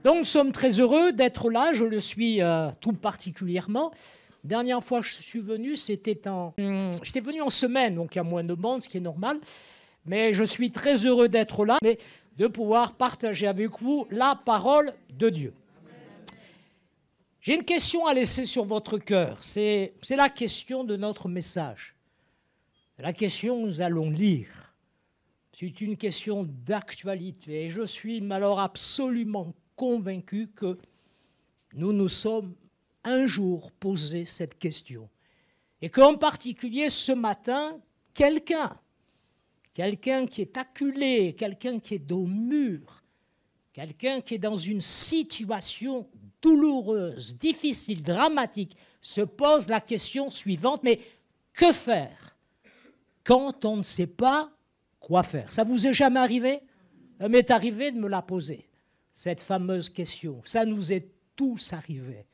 Donc nous sommes très heureux d'être là, je le suis tout particulièrement. Dernière fois que je suis venu, j'étais venu en semaine, donc il y a moins de monde, ce qui est normal. Mais je suis très heureux d'être là, et de pouvoir partager avec vous la parole de Dieu. J'ai une question à laisser sur votre cœur, c'est la question de notre message. La question que nous allons lire, c'est une question d'actualité. Et je suis alors absolument convaincu que nous nous sommes un jour posé cette question. Et qu'en particulier ce matin, quelqu'un qui est acculé, quelqu'un qui est dos mur, quelqu'un qui est dans une situation douloureuse, difficile, dramatique, se pose la question suivante, mais que faire quand on ne sait pas quoi faire? Ça vous est jamais arrivé? Ça m'est arrivé de me la poser, cette fameuse question. Ça nous est tous arrivé.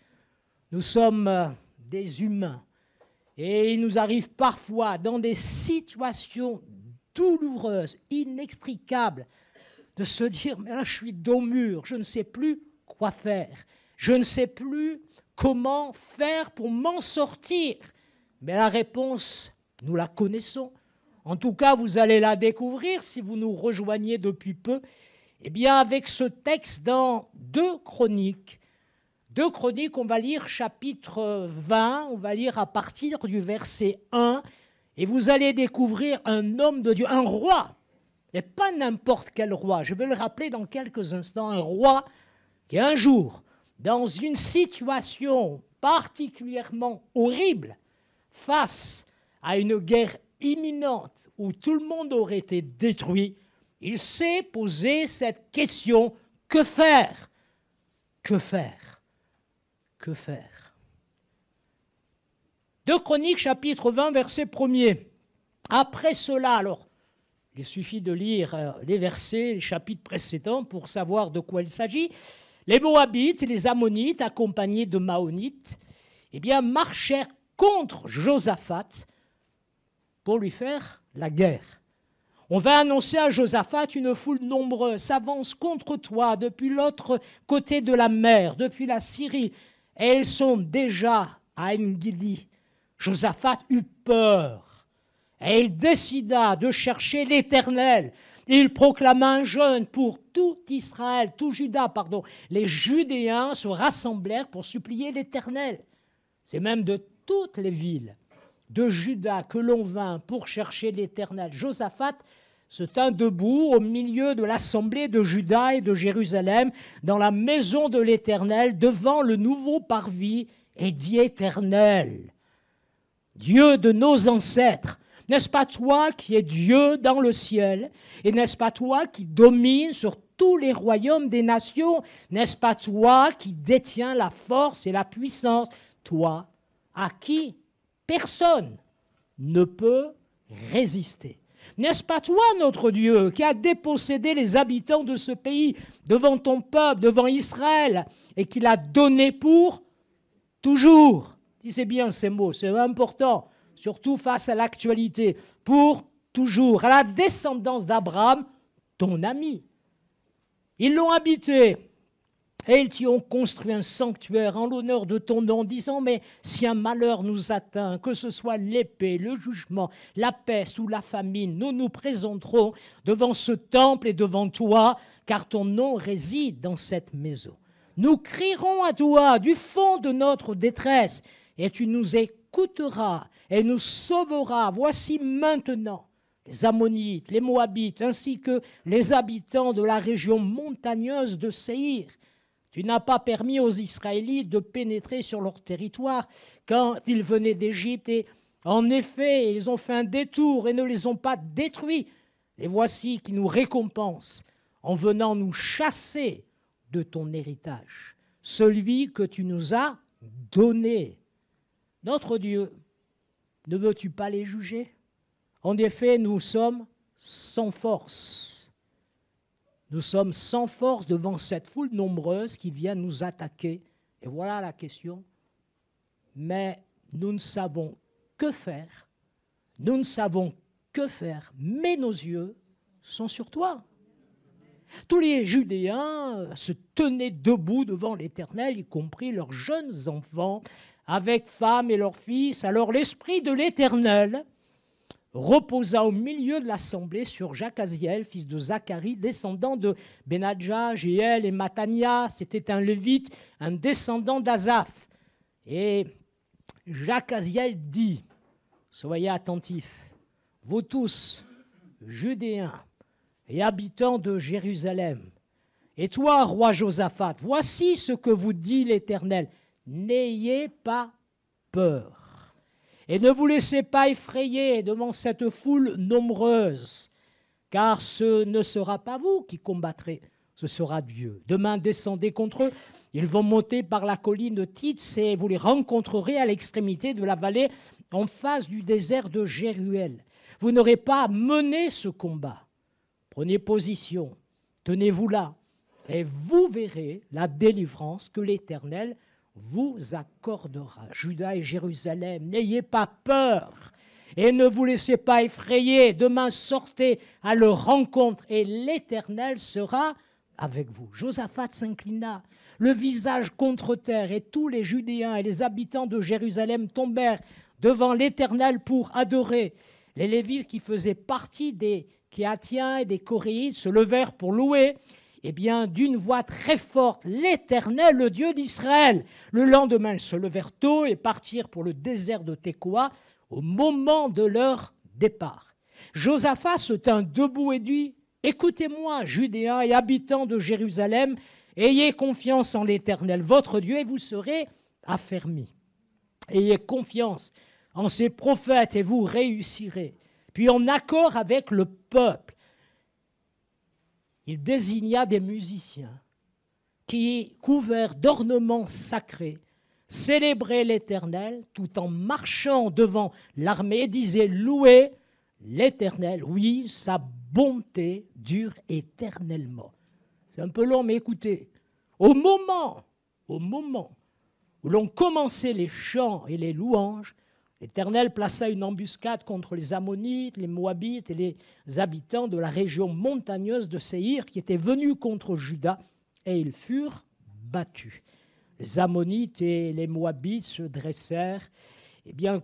Nous sommes des humains et il nous arrive parfois dans des situations douloureuses, inextricables, de se dire, mais là je suis dos mur, je ne sais plus quoi faire, je ne sais plus comment faire pour m'en sortir. Mais la réponse, nous la connaissons. En tout cas, vous allez la découvrir si vous nous rejoignez depuis peu. Eh bien, avec ce texte dans 2 Chroniques. 2 Chroniques, on va lire chapitre 20, on va lire à partir du verset 1, et vous allez découvrir un homme de Dieu, un roi, et pas n'importe quel roi, je vais le rappeler dans quelques instants, un roi qui un jour, dans une situation particulièrement horrible, face à une guerre imminente où tout le monde aurait été détruit, il s'est posé cette question, que faire? Que faire? Que faire? 2 Chroniques, chapitre 20, verset 1er. Après cela, alors, il suffit de lire les versets, les chapitres précédents pour savoir de quoi il s'agit. Les Moabites et les Ammonites, accompagnés de Maonites, eh bien, marchèrent contre Josaphat pour lui faire la guerre. On va annoncer à Josaphat, une foule nombreuse s'avance contre toi depuis l'autre côté de la mer, depuis la Syrie, et elles sont déjà à En-Gedi. Josaphat eut peur, et il décida de chercher l'Éternel. Il proclama un jeûne pour tout Israël, tout Juda, pardon. Les Judéens se rassemblèrent pour supplier l'Éternel. C'est même de toutes les villes de Juda que l'on vint pour chercher l'Éternel. Josaphat se tint debout au milieu de l'assemblée de Juda et de Jérusalem, dans la maison de l'Éternel, devant le nouveau parvis, et dit: Éternel, Dieu de nos ancêtres, n'est-ce pas toi qui es Dieu dans le ciel? Et n'est-ce pas toi qui domines sur tous les royaumes des nations? N'est-ce pas toi qui détiens la force et la puissance? Toi, à qui personne ne peut résister. N'est-ce pas toi, notre Dieu, qui a dépossédé les habitants de ce pays devant ton peuple, devant Israël, et qui l'a donné pour toujours? Disez bien ces mots, c'est important, surtout face à l'actualité. Pour toujours, à la descendance d'Abraham, ton ami. Ils l'ont habité. Et ils t'y ont construit un sanctuaire en l'honneur de ton nom, disant, mais si un malheur nous atteint, que ce soit l'épée, le jugement, la peste ou la famine, nous nous présenterons devant ce temple et devant toi, car ton nom réside dans cette maison. Nous crierons à toi du fond de notre détresse, et tu nous écouteras et nous sauveras. Voici maintenant les Ammonites, les Moabites, ainsi que les habitants de la région montagneuse de Séhir. Tu n'as pas permis aux Israélites de pénétrer sur leur territoire quand ils venaient d'Égypte. Et en effet, ils ont fait un détour et ne les ont pas détruits. Les voici qui nous récompensent en venant nous chasser de ton héritage, celui que tu nous as donné. Notre Dieu, ne veux-tu pas les juger? En effet, nous sommes sans force. Nous sommes sans force devant cette foule nombreuse qui vient nous attaquer. Et voilà la question. Mais nous ne savons que faire. Nous ne savons que faire, mais nos yeux sont sur toi. Tous les Judéens se tenaient debout devant l'Éternel, y compris leurs jeunes enfants, avec femmes et leurs fils. Alors l'Esprit de l'Éternel reposa au milieu de l'assemblée sur Jacaziel, fils de Zacharie, descendant de Benadja, Jéel et Matania. C'était un lévite, un descendant d'Azaph. Et Jacaziel dit, soyez attentifs, vous tous, Judéens et habitants de Jérusalem, et toi, roi Josaphat, voici ce que vous dit l'Éternel, n'ayez pas peur. Et ne vous laissez pas effrayer devant cette foule nombreuse, car ce ne sera pas vous qui combattrez, ce sera Dieu. Demain, descendez contre eux. Ils vont monter par la colline de Tits et vous les rencontrerez à l'extrémité de la vallée en face du désert de Jéruel. Vous n'aurez pas à mener ce combat. Prenez position, tenez-vous là, et vous verrez la délivrance que l'Éternel vous accordera. Juda et Jérusalem, n'ayez pas peur et ne vous laissez pas effrayer. Demain, sortez à leur rencontre et l'Éternel sera avec vous. Josaphat s'inclina, le visage contre terre, et tous les Judéens et les habitants de Jérusalem tombèrent devant l'Éternel pour adorer. Les Lévites qui faisaient partie des Kéatiens et des Coréites se levèrent pour louer. Eh bien, d'une voix très forte, l'Éternel, le Dieu d'Israël. Le lendemain, ils se levèrent tôt et partirent pour le désert de Tekoa au moment de leur départ. Josaphat se tint debout et dit, « Écoutez-moi, Judéens et habitants de Jérusalem, ayez confiance en l'Éternel, votre Dieu, et vous serez affermis. Ayez confiance en ses prophètes et vous réussirez. » Puis en accord avec le peuple, il désigna des musiciens qui, couverts d'ornements sacrés, célébraient l'Éternel tout en marchant devant l'armée et disaient « Louez l'Éternel, oui, sa bonté dure éternellement. » C'est un peu long, mais écoutez, au moment où l'on commençait les chants et les louanges, l'Éternel plaça une embuscade contre les Ammonites, les Moabites et les habitants de la région montagneuse de Séhir qui étaient venus contre Juda, et ils furent battus. Les Ammonites et les Moabites se dressèrent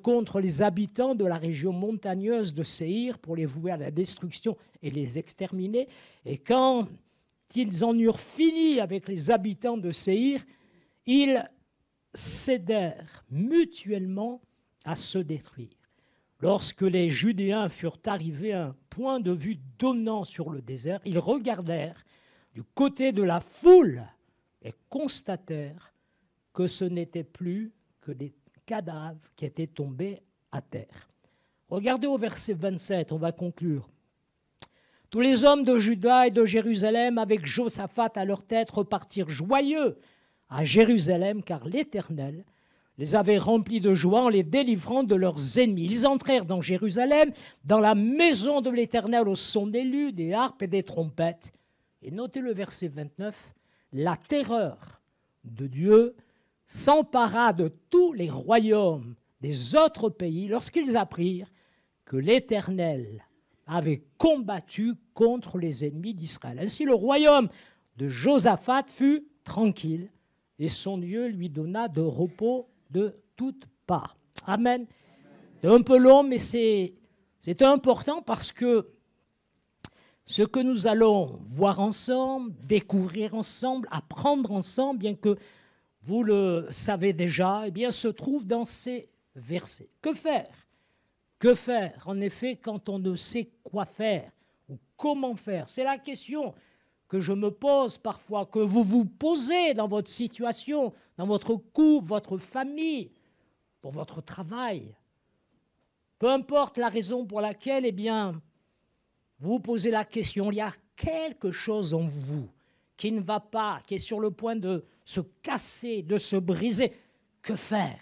contre les habitants de la région montagneuse de Séhir pour les vouer à la destruction et les exterminer. Et quand ils en eurent fini avec les habitants de Séhir, ils cédèrent mutuellement à se détruire. Lorsque les Judéens furent arrivés à un point de vue donnant sur le désert, ils regardèrent du côté de la foule et constatèrent que ce n'était plus que des cadavres qui étaient tombés à terre. Regardez au verset 27, on va conclure. Tous les hommes de Juda et de Jérusalem, avec Josaphat à leur tête, repartirent joyeux à Jérusalem, car l'Éternel les avait remplis de joie en les délivrant de leurs ennemis. Ils entrèrent dans Jérusalem, dans la maison de l'Éternel, au son des luths, des harpes et des trompettes. Et notez le verset 29, la terreur de Dieu s'empara de tous les royaumes des autres pays lorsqu'ils apprirent que l'Éternel avait combattu contre les ennemis d'Israël. Ainsi le royaume de Josaphat fut tranquille et son Dieu lui donna de repos de toutes parts. Amen. C'est un peu long, mais c'est important parce que ce que nous allons voir ensemble, découvrir ensemble, apprendre ensemble, bien que vous le savez déjà, eh bien, se trouve dans ces versets. Que faire? Que faire, en effet, quand on ne sait quoi faire ou comment faire? C'est la question que je me pose parfois, que vous vous posez dans votre situation, dans votre couple, votre famille, pour votre travail. Peu importe la raison pour laquelle, eh bien, vous vous posez la question, il y a quelque chose en vous qui ne va pas, qui est sur le point de se casser, de se briser. Que faire?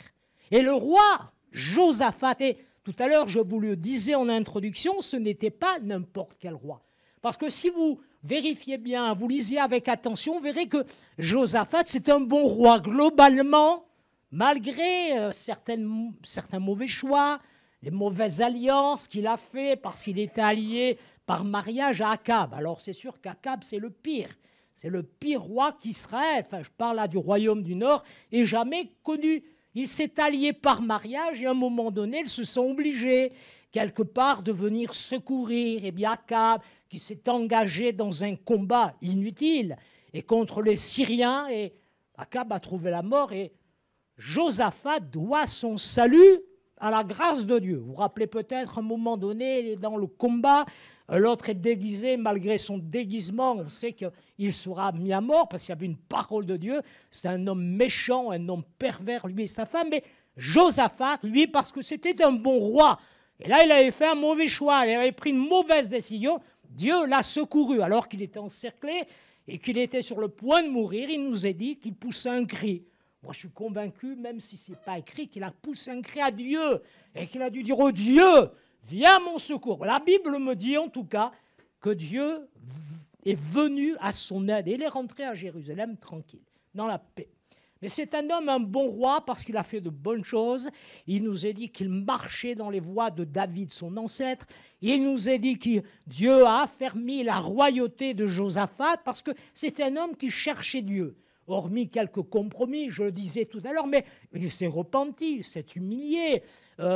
Et le roi Josaphat, et tout à l'heure je vous le disais en introduction, ce n'était pas n'importe quel roi. Parce que si vous vérifiez bien, vous lisez avec attention, vous verrez que Josaphat, c'est un bon roi. Globalement, malgré certains mauvais choix, les mauvaises alliances qu'il a fait parce qu'il était allié par mariage à Akab. Alors c'est sûr qu'Akab, c'est le pire. C'est le pire roi qu'Israël, enfin je parle là du royaume du Nord, ait jamais connu. Il s'est allié par mariage et à un moment donné, ils se sont obligés quelque part de venir secourir. Eh bien Akab, qui s'est engagé dans un combat inutile et contre les Syriens, et Akab a trouvé la mort et Josaphat doit son salut à la grâce de Dieu. Vous vous rappelez peut-être, à un moment donné, il est dans le combat, l'autre est déguisé, malgré son déguisement, on sait qu'il sera mis à mort parce qu'il y avait une parole de Dieu. C'est un homme méchant, un homme pervers, lui et sa femme, mais Josaphat, lui, parce que c'était un bon roi. Et là, il avait fait un mauvais choix, il avait pris une mauvaise décision. Dieu l'a secouru alors qu'il était encerclé et qu'il était sur le point de mourir. Il nous a dit qu'il poussait un cri. Moi, je suis convaincu, même si ce n'est pas écrit, qu'il a poussé un cri à Dieu et qu'il a dû dire « Oh Dieu, viens à mon secours ». La Bible me dit en tout cas que Dieu est venu à son aide. Et il est rentré à Jérusalem tranquille, dans la paix. Mais c'est un homme, un bon roi, parce qu'il a fait de bonnes choses. Il nous a dit qu'il marchait dans les voies de David, son ancêtre. Il nous a dit que Dieu a affermi la royauté de Josaphat, parce que c'est un homme qui cherchait Dieu. Hormis quelques compromis, je le disais tout à l'heure, mais il s'est repenti, il s'est humilié.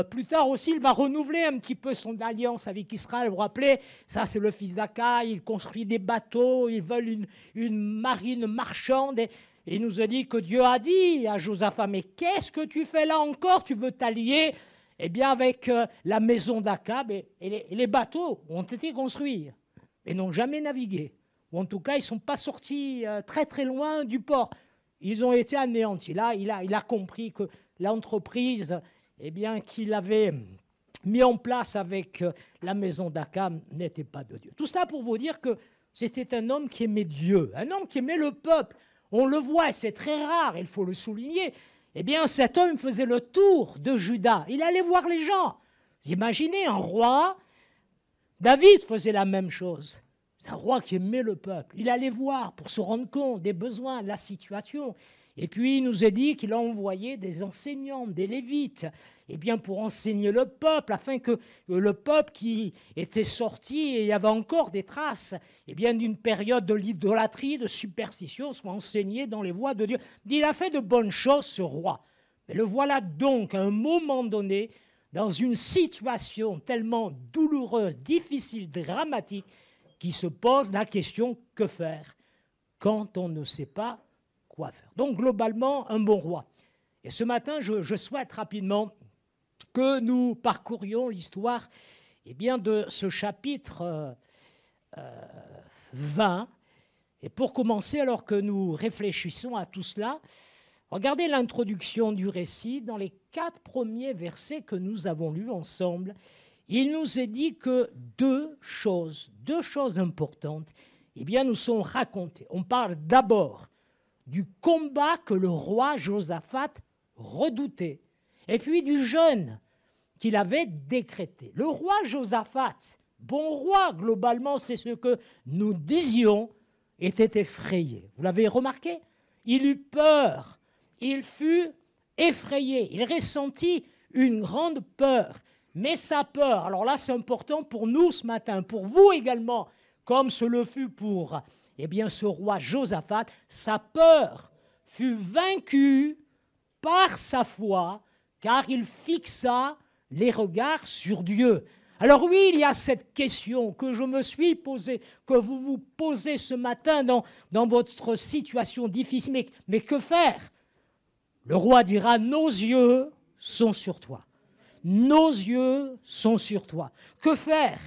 Plus tard aussi, il va renouveler un petit peu son alliance avec Israël. Vous vous rappelez, ça c'est le fils d'Akai, il construit des bateaux, ils veulent une marine marchande. Et il nous a dit que Dieu a dit à Josaphat, mais qu'est-ce que tu fais là encore? Tu veux t'allier eh bien, avec la maison d'Akab, et les bateaux ont été construits et n'ont jamais navigué. Ou en tout cas, ils ne sont pas sortis très très loin du port. Ils ont été anéantis. Là, il a compris que l'entreprise eh bien, qu'il avait mis en place avec la maison d'Akab n'était pas de Dieu. Tout cela pour vous dire que c'était un homme qui aimait Dieu, un homme qui aimait le peuple. On le voit, c'est très rare, il faut le souligner. Eh bien, cet homme faisait le tour de Juda. Il allait voir les gens. Vous imaginez, un roi, David faisait la même chose. C'est un roi qui aimait le peuple. Il allait voir pour se rendre compte des besoins, de la situation. Et puis, il nous a dit qu'il a envoyé des enseignants, des Lévites, eh bien, pour enseigner le peuple, afin que le peuple qui était sorti, et il y avait encore des traces eh bien, d'une période de l'idolâtrie, de superstition, soit enseigné dans les voies de Dieu. Il a fait de bonnes choses, ce roi. Mais le voilà donc, à un moment donné, dans une situation tellement douloureuse, difficile, dramatique, qui se pose la question « que faire ?» quand on ne sait pas quoi faire. Donc, globalement, un bon roi. Et ce matin, je souhaite rapidement que nous parcourions l'histoire eh bien, de ce chapitre 20. Et pour commencer, alors que nous réfléchissons à tout cela, regardez l'introduction du récit. Dans les 4 premiers versets que nous avons lus ensemble, il nous est dit que deux choses importantes eh bien, nous sont racontées. On parle d'abord du combat que le roi Josaphat redoutait, et puis du jeûne qu'il avait décrété. Le roi Josaphat, bon roi globalement, c'est ce que nous disions, était effrayé. Vous l'avez remarqué? Il eut peur, il fut effrayé, il ressentit une grande peur. Mais sa peur, alors là c'est important pour nous ce matin, pour vous également, comme ce le fut pour eh bien, ce roi Josaphat, sa peur fut vaincue par sa foi, car il fixa les regards sur Dieu. Alors oui, il y a cette question que je me suis posée, que vous vous posez ce matin dans votre situation difficile. Mais que faire? Le roi dira, nos yeux sont sur toi. Nos yeux sont sur toi. Que faire?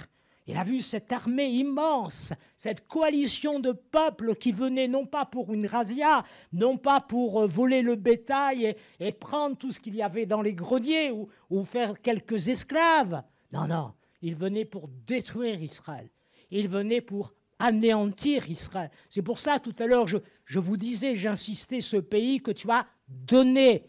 Il a vu cette armée immense, cette coalition de peuples qui venait non pas pour une razzia, non pas pour voler le bétail et prendre tout ce qu'il y avait dans les greniers ou faire quelques esclaves. Non, non, il venait pour détruire Israël. Il venait pour anéantir Israël. C'est pour ça, tout à l'heure, je vous disais, j'insistais, ce pays que tu as donné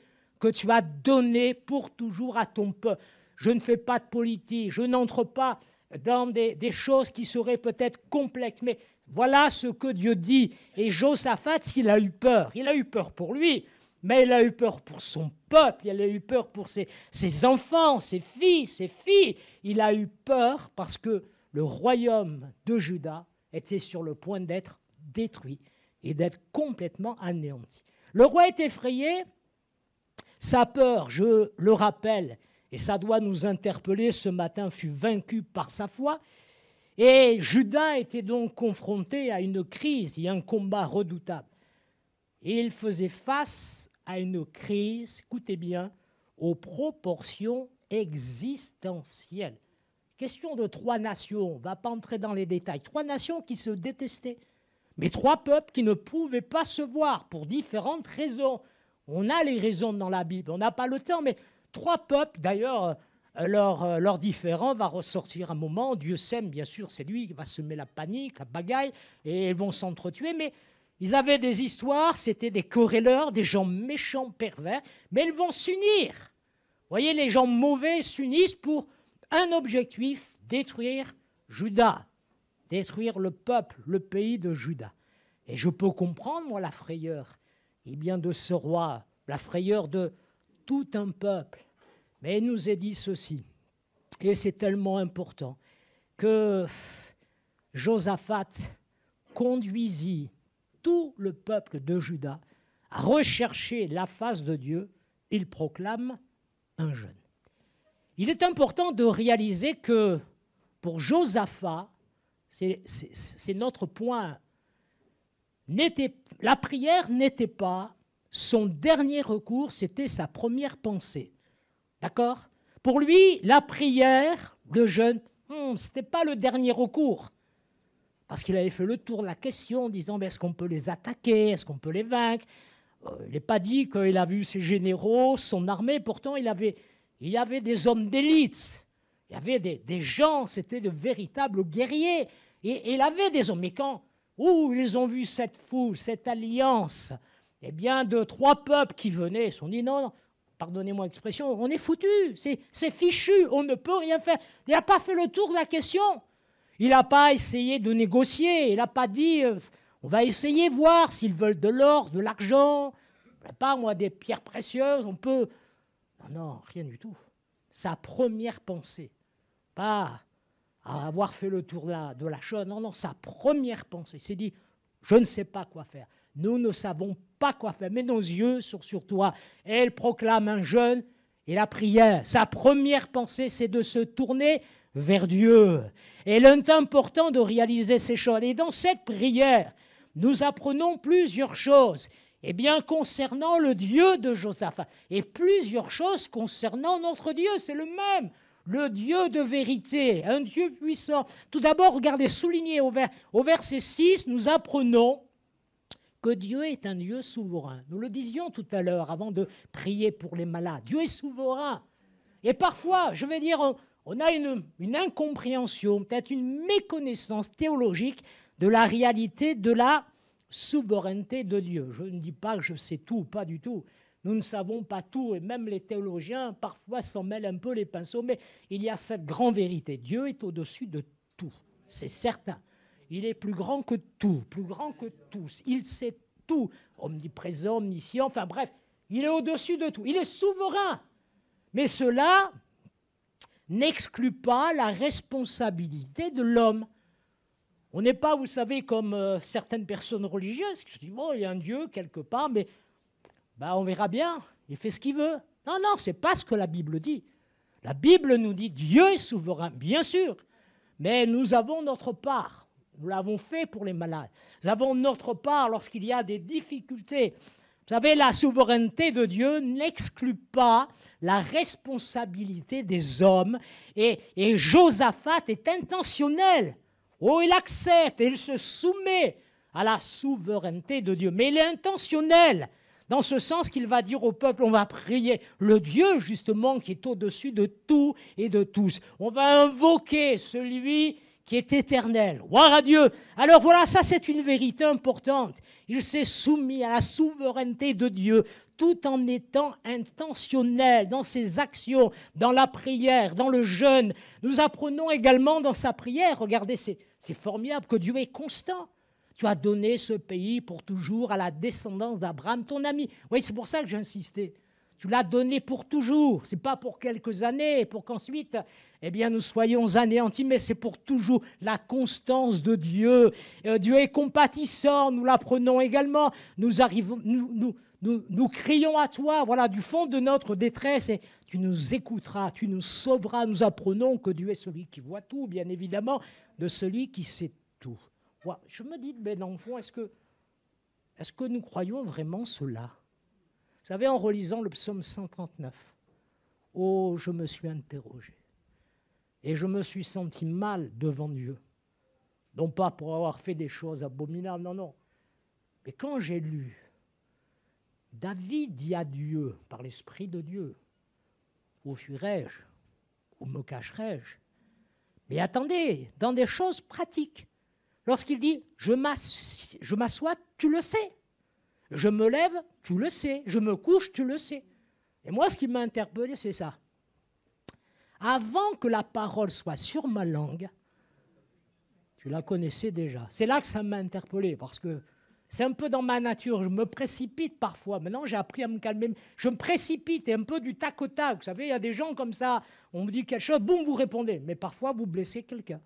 pour toujours à ton peuple. Je ne fais pas de politique, je n'entre pas dans des choses qui seraient peut-être complexes, mais voilà ce que Dieu dit. Et Josaphat, il a eu peur pour lui, mais il a eu peur pour son peuple, il a eu peur pour ses enfants, ses fils, ses filles. Il a eu peur parce que le royaume de Juda était sur le point d'être détruit et d'être complètement anéanti. Le roi est effrayé, sa peur, je le rappelle, et ça doit nous interpeller ce matin, fut vaincu par sa foi. Et Juda était donc confronté à une crise et un combat redoutable. Et il faisait face à une crise, écoutez bien, aux proportions existentielles. Question de 3 nations, on ne va pas entrer dans les détails. 3 nations qui se détestaient, mais 3 peuples qui ne pouvaient pas se voir pour différentes raisons. On a les raisons dans la Bible, on n'a pas le temps, mais 3 peuples, d'ailleurs, leur différend va ressortir un moment. Dieu s'aime, bien sûr, c'est lui qui va semer la panique, la bagaille, et ils vont s'entretuer, mais ils avaient des histoires, c'était des querelleurs, des gens méchants, pervers, mais ils vont s'unir. Vous voyez, les gens mauvais s'unissent pour un objectif, détruire Juda, détruire le peuple, le pays de Juda. Et je peux comprendre, moi, la frayeur, eh bien, de ce roi, la frayeur de tout un peuple. Mais il nous est dit ceci, et c'est tellement important, que Josaphat conduisit tout le peuple de Juda à rechercher la face de Dieu. Il proclame un jeûne. Il est important de réaliser que pour Josaphat, c'est notre point, la prière n'était pas son dernier recours, c'était sa première pensée. D'accord? Pour lui, la prière, le jeûne, ce n'était pas le dernier recours. Parce qu'il avait fait le tour de la question en disant est-ce qu'on peut les attaquer, est-ce qu'on peut les vaincre. Il n'est pas dit qu'il a vu ses généraux, son armée, pourtant il y avait des hommes d'élite, il y avait des gens, c'était de véritables guerriers. Et il avait des hommes, mais quand ils ont vu cette foule, cette alliance, eh bien, de 3 peuples qui venaient, ils se sont dit non, pardonnez-moi l'expression, on est foutu, c'est fichu, on ne peut rien faire. Il n'a pas fait le tour de la question. Il n'a pas essayé de négocier, il n'a pas dit on va essayer voir s'ils veulent de l'or, de l'argent, pas moi des pierres précieuses, on peut. Non, rien du tout. Sa première pensée, pas avoir fait le tour de la chose, non, sa première pensée, il s'est dit je ne sais pas quoi faire, nous ne savons pas quoi faire, mais nos yeux sont sur toi. Et elle proclame un jeûne et la prière. Sa première pensée, c'est de se tourner vers Dieu. Et il est important de réaliser ces choses. Et dans cette prière, nous apprenons plusieurs choses. Eh bien, concernant le Dieu de Josaphat, et plusieurs choses concernant notre Dieu, c'est le même. Le Dieu de vérité, un Dieu puissant. Tout d'abord, regardez, souligné au verset 6, nous apprenons que Dieu est un Dieu souverain. Nous le disions tout à l'heure avant de prier pour les malades. Dieu est souverain. Et parfois, je vais dire, on a une incompréhension, peut-être une méconnaissance théologique de la réalité de la souveraineté de Dieu. Je ne dis pas que je sais tout, pas du tout. Nous ne savons pas tout, et même les théologiens parfois s'en mêlent un peu les pinceaux, mais il y a cette grande vérité. Dieu est au-dessus de tout, c'est certain. Il est plus grand que tout, plus grand que tous. Il sait tout, omniprésent, omniscient, enfin bref, il est au-dessus de tout. Il est souverain. Mais cela n'exclut pas la responsabilité de l'homme. On n'est pas, vous savez, comme certaines personnes religieuses qui se disent, bon, il y a un Dieu quelque part, mais on verra bien, il fait ce qu'il veut. Non, non, ce n'est pas ce que la Bible dit. La Bible nous dit, Dieu est souverain, bien sûr, mais nous avons notre part. Nous l'avons fait pour les malades. Nous avons notre part lorsqu'il y a des difficultés. Vous savez, la souveraineté de Dieu n'exclut pas la responsabilité des hommes. Et Josaphat est intentionnel. Oh, il accepte et il se soumet à la souveraineté de Dieu. Mais il est intentionnel, dans ce sens qu'il va dire au peuple, on va prier le Dieu justement qui est au-dessus de tout et de tous. On va invoquer celui qui est éternel. Gloire à Dieu. Alors voilà, ça c'est une vérité importante. Il s'est soumis à la souveraineté de Dieu tout en étant intentionnel dans ses actions, dans la prière, dans le jeûne. Nous apprenons également dans sa prière, regardez, c'est formidable, que Dieu est constant. Tu as donné ce pays pour toujours à la descendance d'Abraham, ton ami. Oui, c'est pour ça que j'ai insisté. Tu l'as donné pour toujours. Ce n'est pas pour quelques années, pour qu'ensuite, eh bien, nous soyons anéantis, mais c'est pour toujours la constance de Dieu. Dieu est compatissant, nous l'apprenons également. Nous crions à toi, voilà, du fond de notre détresse, et tu nous écouteras, tu nous sauveras. Nous apprenons que Dieu est celui qui voit tout, bien évidemment, de celui qui sait tout. Ouais, je me dis, ben, dans le fond, est-ce que nous croyons vraiment cela? Vous savez, en relisant le psaume 139, oh, je me suis interrogé et je me suis senti mal devant Dieu. Non pas pour avoir fait des choses abominables, non, non. Mais quand j'ai lu, David dit à Dieu, par l'Esprit de Dieu, où fuirai-je? Où me cacherai-je? Mais attendez, dans des choses pratiques. Lorsqu'il dit, je m'assois, tu le sais. Je me lève, tu le sais. Je me couche, tu le sais. Et moi, ce qui m'a interpellé, c'est ça. Avant que la parole soit sur ma langue, tu la connaissais déjà. C'est là que ça m'a interpellé, parce que c'est un peu dans ma nature. Je me précipite parfois. Maintenant, j'ai appris à me calmer. Je me précipite, et un peu du tac au tac. Vous savez, il y a des gens comme ça, on me dit quelque chose, boum, vous répondez. Mais parfois, vous blessez quelqu'un.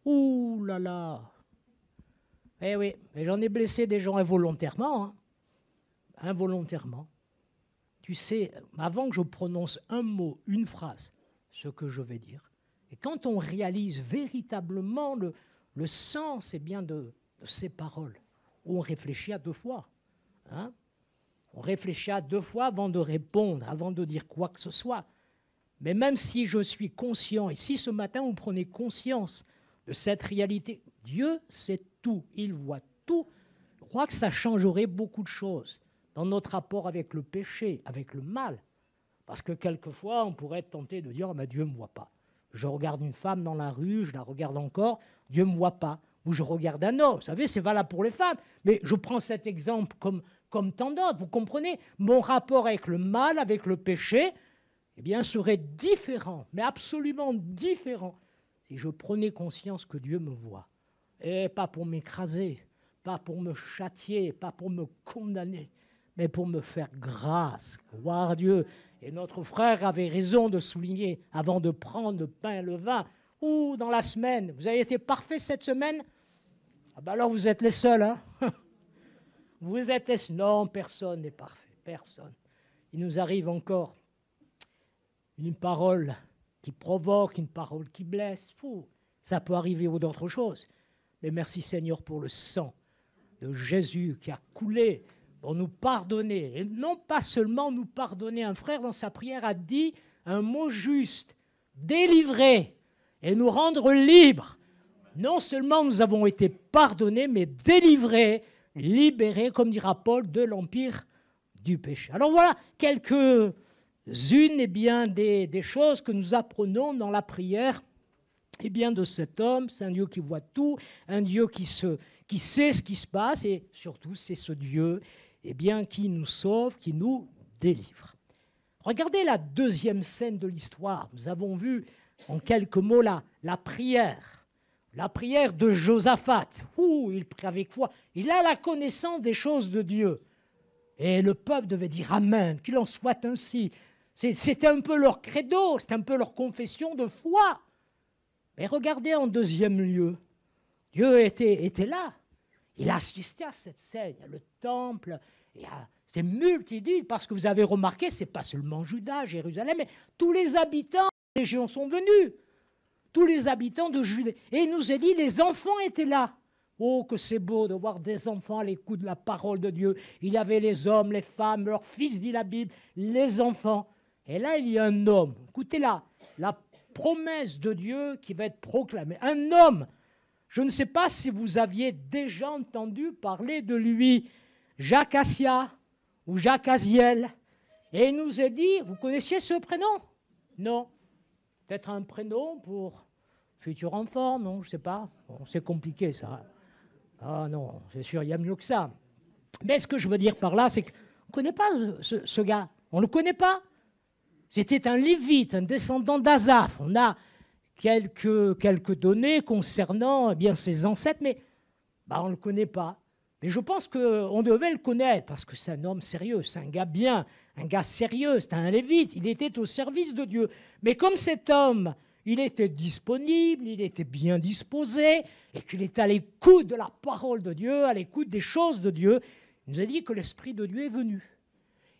Ouh là là. Eh oui, mais j'en ai blessé des gens involontairement. Hein. Involontairement. Tu sais, avant que je prononce un mot, une phrase, ce que je vais dire, et quand on réalise véritablement le sens eh bien, de ces paroles, on réfléchit à deux fois. Hein? On réfléchit à deux fois avant de répondre, avant de dire quoi que ce soit. Mais même si je suis conscient, et si ce matin vous prenez conscience de cette réalité, Dieu sait tout, il voit tout, je crois que ça changerait beaucoup de choses dans notre rapport avec le péché, avec le mal. Parce que quelquefois, on pourrait être tenté de dire « Dieu ne me voit pas ». Je regarde une femme dans la rue, je la regarde encore, Dieu ne me voit pas. Ou je regarde un homme, vous savez, c'est valable pour les femmes. Mais je prends cet exemple comme tant d'autres, vous comprenez? Mon rapport avec le mal, avec le péché, eh bien, serait différent, mais absolument différent, si je prenais conscience que Dieu me voit. Et pas pour m'écraser, pas pour me châtier, pas pour me condamner, mais pour me faire grâce. Gloire à Dieu. Et notre frère avait raison de souligner, avant de prendre le pain et le vin, ou dans la semaine, vous avez été parfait cette semaine? Ah ben alors vous êtes les seuls, hein? Vous êtes les seuls. Non, personne n'est parfait, personne. Il nous arrive encore une parole qui provoque, une parole qui blesse. Fou. Ça peut arriver ou d'autres choses. Mais merci Seigneur pour le sang de Jésus qui a coulé pour nous pardonner. Et non pas seulement nous pardonner. Un frère dans sa prière a dit un mot juste, délivrer et nous rendre libres. Non seulement nous avons été pardonnés, mais délivrés, libérés, comme dira Paul, de l'empire du péché. Alors voilà quelques-unes eh bien, des choses que nous apprenons dans la prière eh bien, de cet homme. C'est un Dieu qui voit tout, un Dieu qui sait ce qui se passe, et surtout c'est ce Dieu eh bien, qui nous sauve, qui nous délivre. Regardez la deuxième scène de l'histoire. Nous avons vu en quelques mots la prière. La prière de Josaphat. Il prie avec foi. Il a la connaissance des choses de Dieu. Et le peuple devait dire Amen, qu'il en soit ainsi. C'était un peu leur credo, c'était un peu leur confession de foi. Mais regardez en deuxième lieu, Dieu était là. Il a assisté à cette scène. Il y a le temple, il y a ces multitudes, parce que vous avez remarqué, ce n'est pas seulement Juda, Jérusalem, mais tous les habitants des régions sont venus. Tous les habitants de Judée. Et il nous est dit, les enfants étaient là. Oh, que c'est beau de voir des enfants à l'écoute de la parole de Dieu. Il y avait les hommes, les femmes, leurs fils, dit la Bible, les enfants. Et là, il y a un homme. Écoutez là, la promesse de Dieu qui va être proclamée. Un homme. Je ne sais pas si vous aviez déjà entendu parler de lui, Jacques Assia ou Jacques Aziel. Et il nous est dit, vous connaissiez ce prénom? Non. Peut-être un prénom pour futur enfant, non, je ne sais pas. Bon, c'est compliqué, ça. Ah non, c'est sûr, il y a mieux que ça. Mais ce que je veux dire par là, c'est qu'on ne connaît pas ce gars. On ne le connaît pas. C'était un Lévite, un descendant d'Asaph. On a quelques données concernant eh bien, ses ancêtres, mais Ben, on ne le connaît pas. Mais je pense qu'on devait le connaître, parce que c'est un homme sérieux, c'est un gars bien, un gars sérieux, c'est un lévite, il était au service de Dieu. Mais comme cet homme, il était disponible, il était bien disposé, et qu'il était à l'écoute de la parole de Dieu, à l'écoute des choses de Dieu, il nous a dit que l'Esprit de Dieu est venu.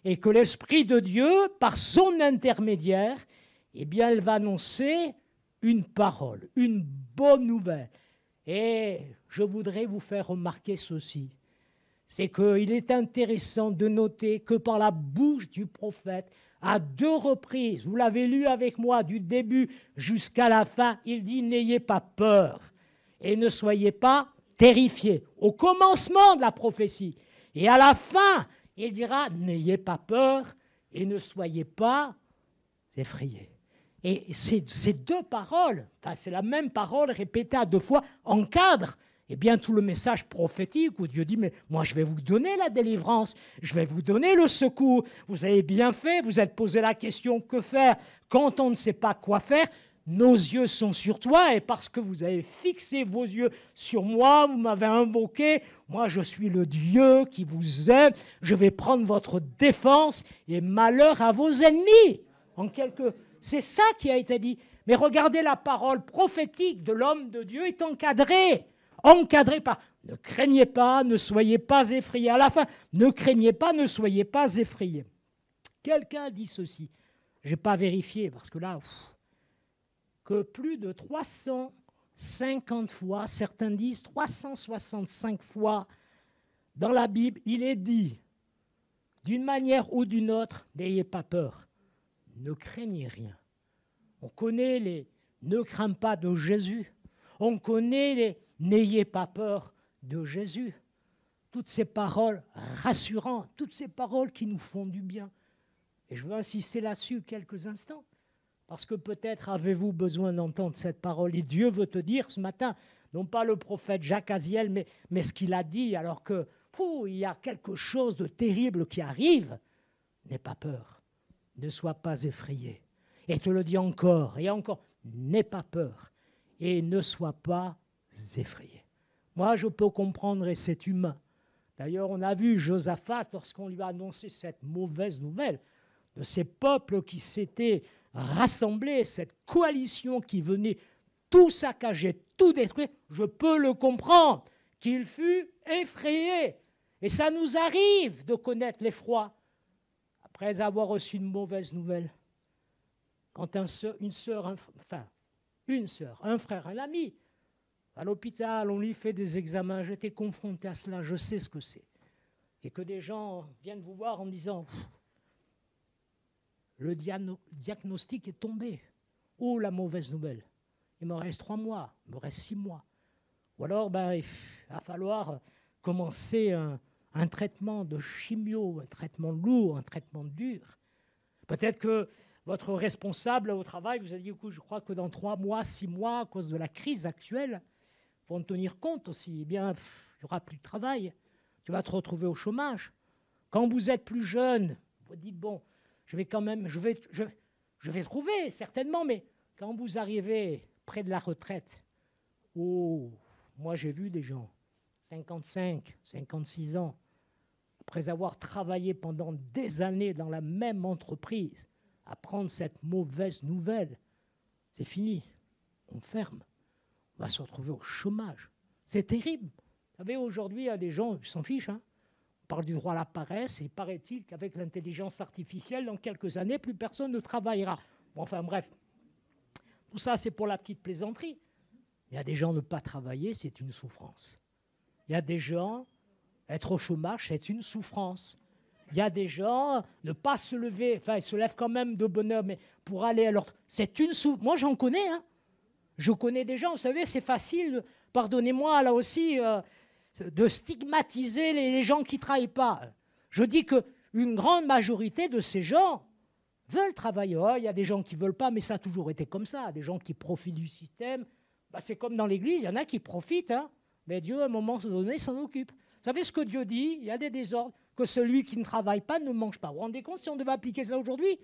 Et que l'Esprit de Dieu, par son intermédiaire, eh bien, elle va annoncer une parole, une bonne nouvelle. Et je voudrais vous faire remarquer ceci, c'est qu'il est intéressant de noter que par la bouche du prophète, à 2 reprises, vous l'avez lu avec moi du début jusqu'à la fin, il dit « N'ayez pas peur et ne soyez pas terrifiés » au commencement de la prophétie. Et à la fin, il dira « N'ayez pas peur et ne soyez pas effrayés ». Et ces 2 paroles, enfin c'est la même parole répétée à 2 fois, encadrent eh bien, tout le message prophétique où Dieu dit « Mais moi, je vais vous donner la délivrance, je vais vous donner le secours. Vous avez bien fait, vous êtes posé la question que faire quand on ne sait pas quoi faire. Nos yeux sont sur toi et parce que vous avez fixé vos yeux sur moi, vous m'avez invoqué. Moi, je suis le Dieu qui vous aime. Je vais prendre votre défense et malheur à vos ennemis. » C'est ça qui a été dit. Mais regardez, la parole prophétique de l'homme de Dieu est encadrée. Encadré par « Ne craignez pas, ne soyez pas effrayés ». À la fin, « Ne craignez pas, ne soyez pas effrayés ». Quelqu'un dit ceci, je n'ai pas vérifié parce que là, que plus de 350 fois, certains disent 365 fois, dans la Bible, il est dit, d'une manière ou d'une autre, n'ayez pas peur, ne craignez rien. On connaît les « ne crains pas » de Jésus, on connaît les n'ayez pas peur de Jésus. Toutes ces paroles rassurantes, toutes ces paroles qui nous font du bien. Et je veux insister là-dessus quelques instants, parce que peut-être avez-vous besoin d'entendre cette parole. Et Dieu veut te dire ce matin, non pas le prophète Jacques Aziel, mais ce qu'il a dit, alors que il y a quelque chose de terrible qui arrive. N'aie pas peur, ne sois pas effrayé. Et te le dis encore et encore, n'aie pas peur et ne sois pas effrayé. Moi, je peux comprendre et c'est humain. D'ailleurs, on a vu Josaphat, lorsqu'on lui a annoncé cette mauvaise nouvelle, de ces peuples qui s'étaient rassemblés, cette coalition qui venait tout saccager, tout détruire, je peux le comprendre, qu'il fut effrayé. Et ça nous arrive de connaître l'effroi après avoir reçu une mauvaise nouvelle. Quand une sœur, un frère, un ami, à l'hôpital, on lui fait des examens, j'étais confronté à cela, je sais ce que c'est. Et que des gens viennent vous voir en disant « Le diagnostic est tombé. Oh, la mauvaise nouvelle. Il me reste 3 mois, il me reste 6 mois. » Ou alors, il va falloir commencer un traitement de chimio, un traitement lourd, un traitement dur. Peut-être que votre responsable au travail vous a dit « Écoute, je crois que dans 3 mois, 6 mois, à cause de la crise actuelle, il faut en tenir compte aussi. Eh bien, il n'y aura plus de travail. Tu vas te retrouver au chômage. » Quand vous êtes plus jeune, vous dites « Bon, je vais quand même, je vais trouver certainement, mais quand vous arrivez près de la retraite, oh, moi j'ai vu des gens, 55, 56 ans, après avoir travaillé pendant des années dans la même entreprise, apprendre cette mauvaise nouvelle, c'est fini, on ferme, on va se retrouver au chômage. C'est terrible. Vous savez, aujourd'hui, il y a des gens qui s'en fichent. On parle du droit à la paresse, et paraît-il qu'avec l'intelligence artificielle, dans quelques années, plus personne ne travaillera. Bon, enfin bref, tout ça, c'est pour la petite plaisanterie. Il y a des gens ne pas travailler, c'est une souffrance. Il y a des gens, être au chômage, c'est une souffrance. Il y a des gens, ne pas se lever, enfin, ils se lèvent quand même de bonne heure, mais pour aller à l'autre, c'est une souffrance. Moi, j'en connais, Je connais des gens, vous savez, c'est facile, pardonnez-moi, là aussi, de stigmatiser les gens qui ne travaillent pas. Je dis qu'une grande majorité de ces gens veulent travailler. Oh, il y a des gens qui ne veulent pas, mais ça a toujours été comme ça. Des gens qui profitent du système. C'est comme dans l'Église, il y en a qui profitent, mais Dieu, à un moment donné, s'en occupe. Vous savez ce que Dieu dit? Il y a des désordres. Que celui qui ne travaille pas ne mange pas. Vous vous rendez compte si on devait appliquer ça aujourd'hui?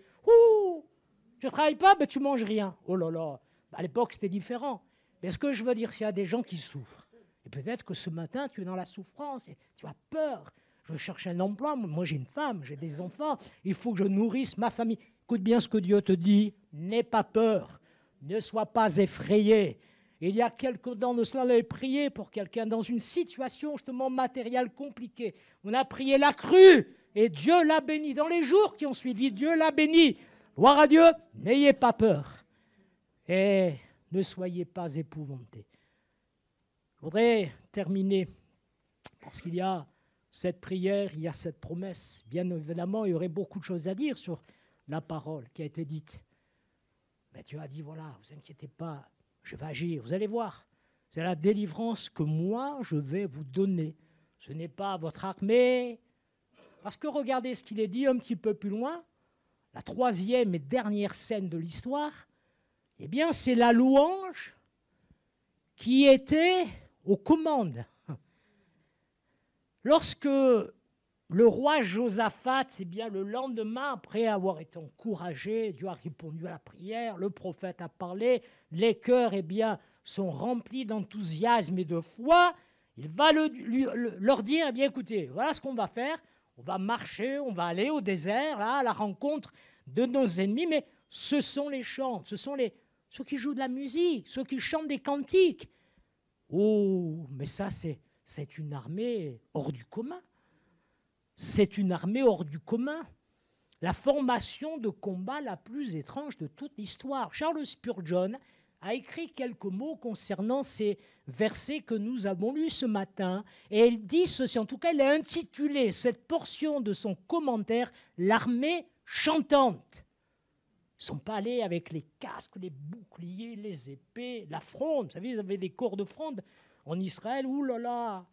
Tu ne travailles pas, tu ne manges rien. Oh là là. À l'époque, c'était différent. Mais ce que je veux dire, c'est qu'il y a des gens qui souffrent. peut-être que ce matin, tu es dans la souffrance et tu as peur. Je cherche un emploi, moi j'ai une femme, j'ai des enfants, il faut que je nourrisse ma famille. Écoute bien ce que Dieu te dit, n'aie pas peur, ne sois pas effrayé. Il y a quelques temps de cela, on avait prié pour quelqu'un dans une situation justement matérielle compliquée. On a prié la crue et Dieu l'a béni. Dans les jours qui ont suivi, Dieu l'a béni. Gloire à Dieu, n'ayez pas peur et ne soyez pas épouvantés. Je voudrais terminer parce qu'il y a cette prière, il y a cette promesse. Bien évidemment, il y aurait beaucoup de choses à dire sur la parole qui a été dite. Mais Dieu a dit, voilà, ne vous inquiétez pas, je vais agir. Vous allez voir, c'est la délivrance que moi, je vais vous donner. Ce n'est pas votre armée. Parce que regardez ce qu'il est dit un petit peu plus loin, la troisième et dernière scène de l'histoire, eh bien, c'est la louange qui était aux commandes. Lorsque le roi Josaphat, c'est bien le lendemain, après avoir été encouragé, Dieu a répondu à la prière, le prophète a parlé, les cœurs eh bien, sont remplis d'enthousiasme et de foi, il va leur dire, eh bien, écoutez, voilà ce qu'on va faire, on va marcher, on va aller au désert, là, à la rencontre de nos ennemis, mais ce sont les chants, ce sont ceux qui jouent de la musique, ceux qui chantent des cantiques. Oh, mais ça, c'est une armée hors du commun. C'est une armée hors du commun. La formation de combat la plus étrange de toute l'histoire. Charles Spurgeon a écrit quelques mots concernant ces versets que nous avons lus ce matin. Et il dit ceci, en tout cas, il a intitulé cette portion de son commentaire « L'armée chantante ». Ils ne sont pas allés avec les casques, les boucliers, les épées, la fronde. Vous savez, ils avaient des corps de fronde en Israël. Ouh là là!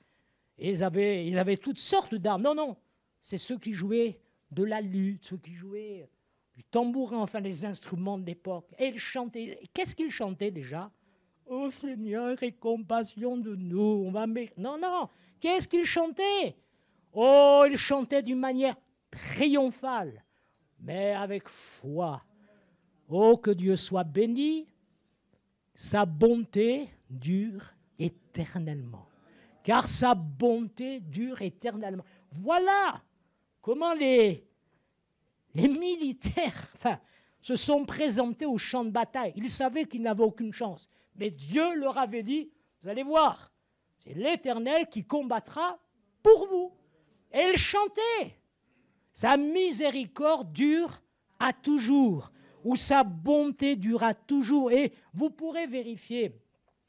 Et ils avaient toutes sortes d'armes. Non, non, c'est ceux qui jouaient de la lutte, ceux qui jouaient du tambourin, enfin les instruments de l'époque. Et ils chantaient. Qu'est-ce qu'ils chantaient déjà? Ô Seigneur, aie compassion de nous. Non, non. Qu'est-ce qu'ils chantaient? Oh, ils chantaient d'une manière triomphale, mais avec foi. Oh, que Dieu soit béni, sa bonté dure éternellement. Car sa bonté dure éternellement. Voilà comment les militaires se sont présentés au champ de bataille. Ils savaient qu'ils n'avaient aucune chance. Mais Dieu leur avait dit, vous allez voir, c'est l'Éternel qui combattra pour vous. Et ils chantaient. Sa miséricorde dure à toujours, ou sa bonté durera toujours. Et vous pourrez vérifier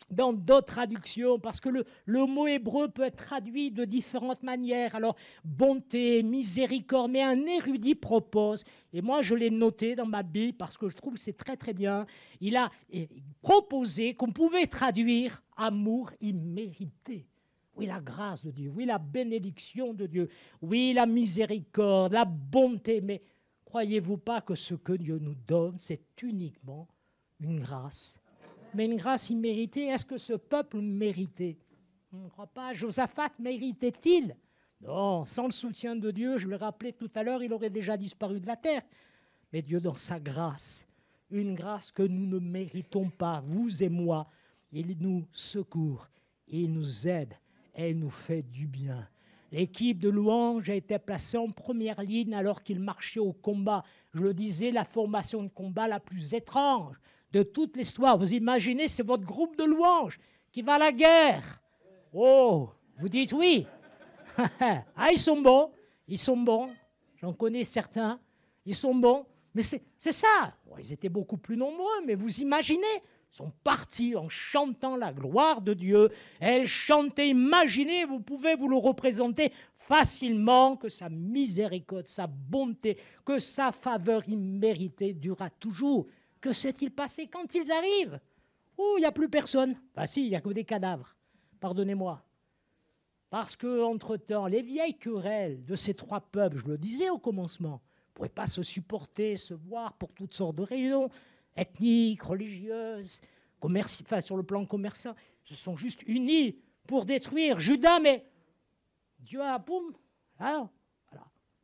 dans d'autres traductions, parce que le mot hébreu peut être traduit de différentes manières. Alors, bonté, miséricorde, mais un érudit propose, et moi je l'ai noté dans ma Bible parce que je trouve que c'est très très bien, il a proposé qu'on pouvait traduire amour immérité. Oui, la grâce de Dieu, oui, la bénédiction de Dieu, oui, la miséricorde, la bonté, mais croyez-vous pas que ce que Dieu nous donne, c'est uniquement une grâce? Mais une grâce imméritée, est-ce que ce peuple méritait? On ne croit pas. Josaphat méritait-il? Non, sans le soutien de Dieu, je le rappelais tout à l'heure, il aurait déjà disparu de la terre. Mais Dieu, dans sa grâce, une grâce que nous ne méritons pas, vous et moi, il nous secourt, il nous aide et il nous fait du bien. L'équipe de louange a été placée en première ligne alors qu'il marchait au combat. Je le disais, la formation de combat la plus étrange de toute l'histoire. Vous imaginez, c'est votre groupe de louange qui va à la guerre. Oh, vous dites oui. Ah, ils sont bons, j'en connais certains, ils sont bons, mais c'est ça. Bon, ils étaient beaucoup plus nombreux, mais vous imaginez, ils sont partis en chantant la gloire de Dieu. Elles chantaient, imaginez, vous pouvez vous le représenter facilement, que sa miséricorde, sa bonté, que sa faveur imméritée durera toujours. Que s'est-il passé quand ils arrivent? Oh, il n'y a plus personne. Enfin si, il n'y a que des cadavres. Pardonnez-moi. Parce qu'entre-temps, les vieilles querelles de ces trois peuples, je le disais au commencement, ne pouvaient pas se supporter, se voir pour toutes sortes de raisons, ethniques, religieuses, enfin, sur le plan commercial. Ils se sont juste unis pour détruire Juda, mais Dieu a, boum, voilà.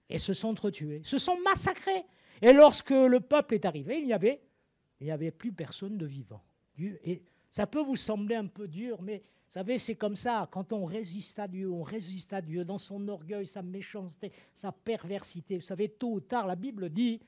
Et se sont entretués, se sont massacrés. Et lorsque le peuple est arrivé, il n'y avait plus personne de vivant. Et Ça peut vous sembler un peu dur, mais vous savez, c'est comme ça. Quand on résiste à Dieu dans son orgueil, sa méchanceté, sa perversité. Vous savez, tôt ou tard, la Bible dit,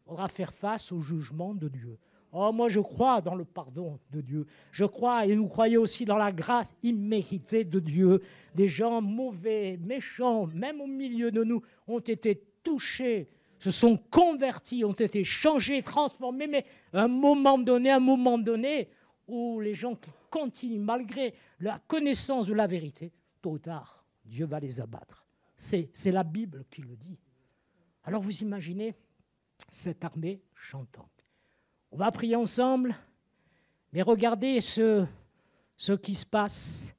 on va faire face au jugement de Dieu. Oh, moi, je crois dans le pardon de Dieu. Je crois, et nous croyons aussi dans la grâce imméritée de Dieu. Des gens mauvais, méchants, même au milieu de nous, ont été touchés, se sont convertis, ont été changés, transformés, mais à un moment donné, où les gens continuent, malgré la connaissance de la vérité, tôt ou tard, Dieu va les abattre. C'est la Bible qui le dit. Alors vous imaginez cette armée chantante. On va prier ensemble, mais regardez ce qui se passe.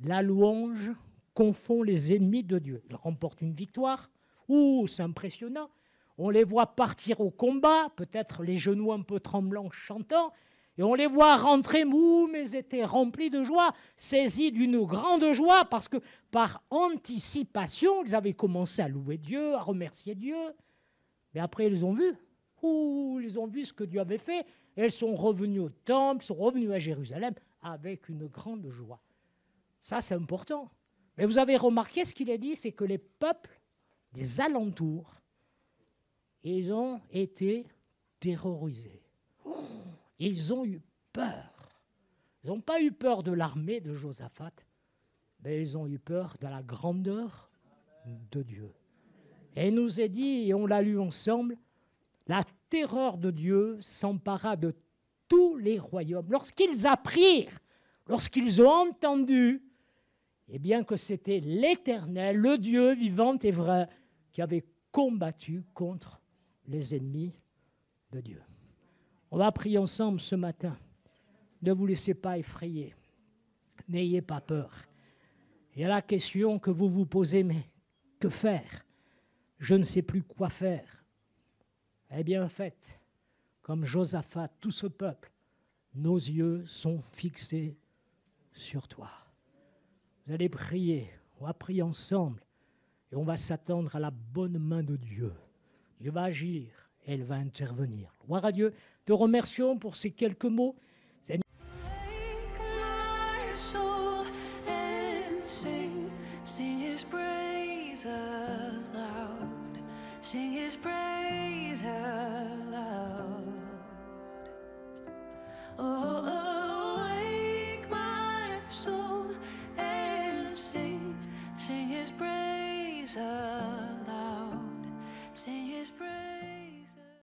La louange confond les ennemis de Dieu. Ils remportent une victoire. Ouh, c'est impressionnant. On les voit partir au combat, peut-être les genoux un peu tremblants, chantant, et on les voit rentrer mous, mais étaient remplis de joie, saisis d'une grande joie, parce que par anticipation, ils avaient commencé à louer Dieu, à remercier Dieu. Mais après, ils ont vu ce que Dieu avait fait, et ils sont revenus au temple, sont revenus à Jérusalem avec une grande joie. Ça, c'est important. Mais vous avez remarqué ce qu'il a dit, c'est que les peuples des alentours, ils ont été terrorisés. Ils ont eu peur. Ils n'ont pas eu peur de l'armée de Josaphat, mais ils ont eu peur de la grandeur de Dieu. Et il nous est dit, et on l'a lu ensemble, la terreur de Dieu s'empara de tous les royaumes. Lorsqu'ils apprirent, lorsqu'ils ont entendu, eh bien que c'était l'Éternel, le Dieu vivant et vrai, qui avait combattu contre les ennemis de Dieu. On va prier ensemble ce matin. Ne vous laissez pas effrayer. N'ayez pas peur. Il y a la question que vous vous posez, mais que faire? Je ne sais plus quoi faire. Eh bien, faites comme Josaphat, tout ce peuple. Nos yeux sont fixés sur toi. Vous allez prier. On va prier ensemble. Et on va s'attendre à la bonne main de Dieu. Dieu va agir et elle va intervenir. Gloire à Dieu. Te remercions pour ces quelques mots. Seigneur. Sing his praise aloud. Oh, awake my soul and sing his praise aloud. Sing his praise.